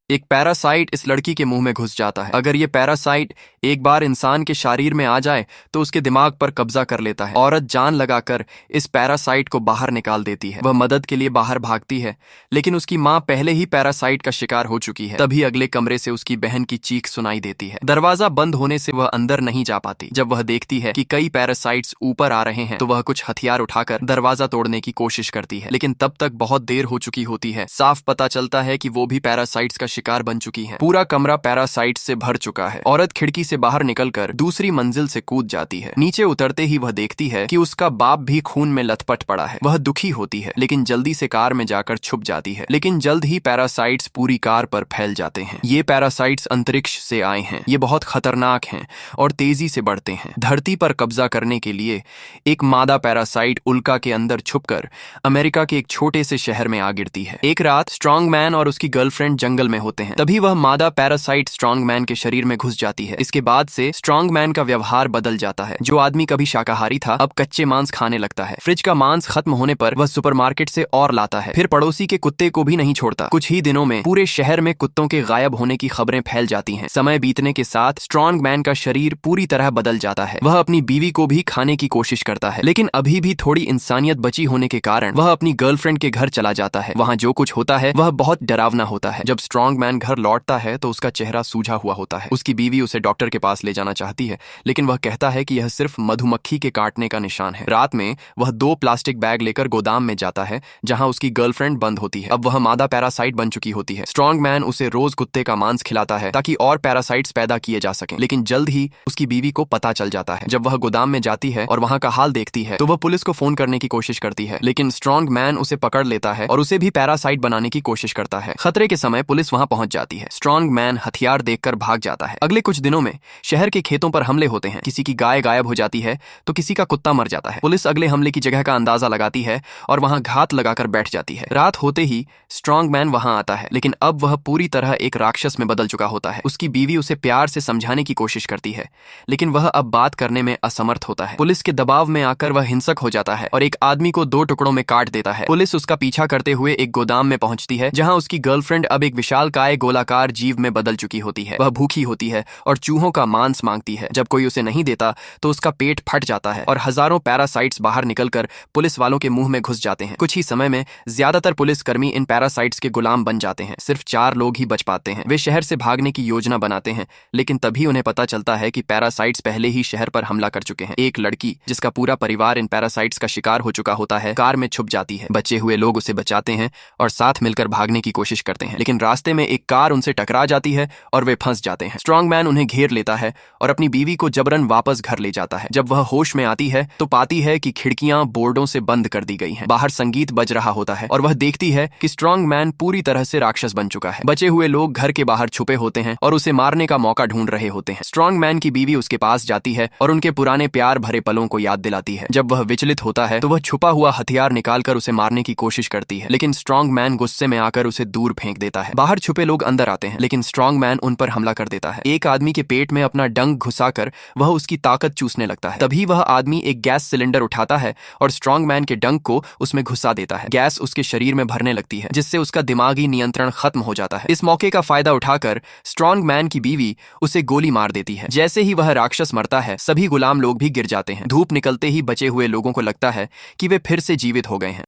एक पैरासाइट इस लड़की के मुंह में घुस जाता है। अगर ये पैरासाइट एक बार इंसान के शरीर में आ जाए तो उसके दिमाग पर कब्जा कर लेता है। औरत जान लगाकर इस पैरासाइट को बाहर निकाल देती है। वह मदद के लिए बाहर भागती है, लेकिन उसकी माँ पहले ही पैरासाइट का शिकार हो चुकी है। तभी अगले कमरे से उसकी बहन की चीख सुनाई देती है। दरवाजा बंद होने से वह अंदर नहीं जा पाती। जब वह देखती है कि कई पैरासाइट्स ऊपर आ रहे हैं तो वह कुछ हथियार उठाकर दरवाजा तोड़ने की कोशिश करती है, लेकिन तब तक बहुत देर हो चुकी होती है। साफ पता चलता है कि वो भी पैरासाइट्स का शिकार बन चुकी है। पूरा कमरा पैरासाइट से भर चुका है। औरत खिड़की से बाहर निकलकर दूसरी मंजिल से कूद जाती है। नीचे उतरते ही वह देखती है कि उसका बाप भी खून में लथपथ पड़ा है। वह दुखी होती है, लेकिन जल्दी से कार में जाकर छुप जाती है। लेकिन जल्द ही पैरासाइट्स पूरी कार पर फैल जाते हैं। ये पैरासाइट्स अंतरिक्ष से आए हैं। ये बहुत खतरनाक हैं और तेजी से बढ़ते हैं। धरती पर कब्जा करने के लिए एक मादा पैरासाइट उल्का के अंदर छुपकर अमेरिका के एक छोटे से शहर में आ गिरती है। एक रात स्ट्रॉन्ग मैन और उसकी गर्लफ्रेंड जंगल में होते हैं। तभी वह मादा पैरासाइट स्ट्रॉन्ग मैन के शरीर में घुस जाती है। इसके बाद से स्ट्रॉन्ग मैन का व्यवहार बदल जाता है। जो आदमी कभी शाकाहारी था अब कच्चे मांस खाने लगता है। फ्रिज का मांस खत्म होने पर वह सुपरमार्केट से और लाता है। फिर पड़ोसी के कुत्ते को भी नहीं छोड़ता। कुछ ही दिनों में पूरे शहर में कुत्तों के गायब होने की खबरें फैल जाती हैं। समय बीतने के साथ स्ट्रॉन्ग मैन का शरीर पूरी तरह बदल जाता है। वह अपनी बीवी को भी खाने की कोशिश करता है, लेकिन अभी भी थोड़ी इंसानियत बची होने के कारण वह अपनी गर्लफ्रेंड के घर चला जाता है। वहाँ जो कुछ होता है वह बहुत डरावना होता है। जब स्ट्रॉन्ग मैन घर लौटता है तो उसका चेहरा सूझा हुआ होता है। उसकी बीवी उसे डॉक्टर के पास ले जाना चाहती है, लेकिन वह कहता है कि यह सिर्फ मधुमक्खी के काटने का निशान है। रात में वह 2 प्लास्टिक बैग लेकर गोदाम में जाता है जहां उसकी गर्लफ्रेंड बंद होती है। अब वह मादा पैरासाइट बन चुकी होती है। स्ट्रॉन्ग मैन उसे रोज कुत्ते का मांस खिलाता है ताकि और पैरासाइट्स पैदा किए जा सकें, लेकिन जल्द ही उसकी बीवी को पता चल जाता है। जब वह गोदाम में जाती है और वहां का हाल देखती है तो वह पुलिस को फोन करने की कोशिश करती है, लेकिन स्ट्रॉन्ग मैन उसे पकड़ लेता है और उसे भी पैरासाइट बनाने की कोशिश करता है। खतरे के समय पुलिस वहां पहुंच जाती है। स्ट्रॉन्ग मैन हथियार देखकर भाग जाता है। अगले कुछ दिनों में शहर के खेतों पर हमले होते हैं। किसी की गाय गायब हो जाती है तो किसी का कुत्ता मर जाता है। पुलिस अगले हमले की जगह का अंदाजा लगाती है और वहां घात लगाकर बैठ जाती है। रात होते ही स्ट्रॉन्ग मैन वहां आता है, लेकिन अब वह पूरी तरह एक राक्षस में बदल चुका होता है। उसकी बीवी उसे प्यार से समझाने की कोशिश करती है, लेकिन वह अब बात करने में असमर्थ होता है। पुलिस के दबाव में आकर वह हिंसक हो जाता है और एक आदमी को 2 टुकड़ों में काट देता है। पुलिस उसका पीछा करते हुए एक गोदाम में पहुंचती है जहां उसकी गर्लफ्रेंड अब एक विशालकाय गोलाकार जीव में बदल चुकी होती है। वह भूखी होती है और चूहों का मांस मांगती है। जब कोई उसे नहीं देता तो उसका पेट फट जाता है और हजारों पैरासाइट्स बाहर निकलकर पुलिस वालों के मुंह में घुस जाते हैं। कुछ ही समय में ज्यादातर पुलिसकर्मी इन पैरासाइट्स के गुलाम बन जाते हैं। सिर्फ 4 लोग ही बच पाते हैं। वे शहर से भागने की योजना बनाते हैं, लेकिन तभी उन्हें पता चलता है कि पैरासाइट्स पहले ही शहर पर हमला कर चुके हैं। एक लड़की जिसका पूरा परिवार इन पैरासाइट्स का शिकार हो चुका होता है कार में छुप जाती है। बचे हुए लोग उसे बचाते हैं और साथ मिलकर भागने की कोशिश करते हैं, लेकिन रास्ते में एक कार उनसे टकरा जाती है और वे फंस जाते हैं। स्ट्रॉन्ग मैन उन्हें घेर लेता है और अपनी बीवी को जबरन वापस घर ले जाता है। जब वह होश में आती है तो पाती है कि खिड़कियां बोर्डों से बंद कर दी गई हैं। बाहर संगीत बज रहा होता है और वह देखती है कि स्ट्रॉन्ग मैन पूरी तरह से राक्षस बन चुका है। बचे हुए लोग घर के बाहर छुपे होते हैं और उसे मारने का मौका ढूंढ रहे होते हैं। स्ट्रॉन्ग मैन की बीवी उसके पास जाती है और उनके पुराने प्यार भरे पलों को याद दिलाती है। जब वह विचलित होता है तो वह छुपा हुआ हथियार निकालकर उसे मारने की कोशिश करती है, लेकिन स्ट्रॉन्ग मैन गुस्से में आकर उसे दूर फेंक देता है। बाहर छुपे लोग अंदर आते हैं, लेकिन स्ट्रॉन्ग मैन उन पर हमला कर देता है। एक आदमी के पेट में अपना डंक घुसाकर वह उसकी ताकत चूसने लगता है। तभी वह आदमी एक गैस सिलेंडर उठाता है और स्ट्रॉन्ग मैन के डंक को उसमें घुसा देता है। गैस उसके शरीर में भरने लगती है, जिससे उसका दिमागी नियंत्रण खत्म हो जाता है। इस मौके का फायदा उठाकर स्ट्रॉन्ग मैन की बीवी उसे गोली मार देती है। जैसे ही वह राक्षस मरता है सभी गुलाम लोग भी गिर जाते हैं। धूप निकलते ही बचे हुए लोगों को लगता है कि वे फिर से जीवित हो गए हैं।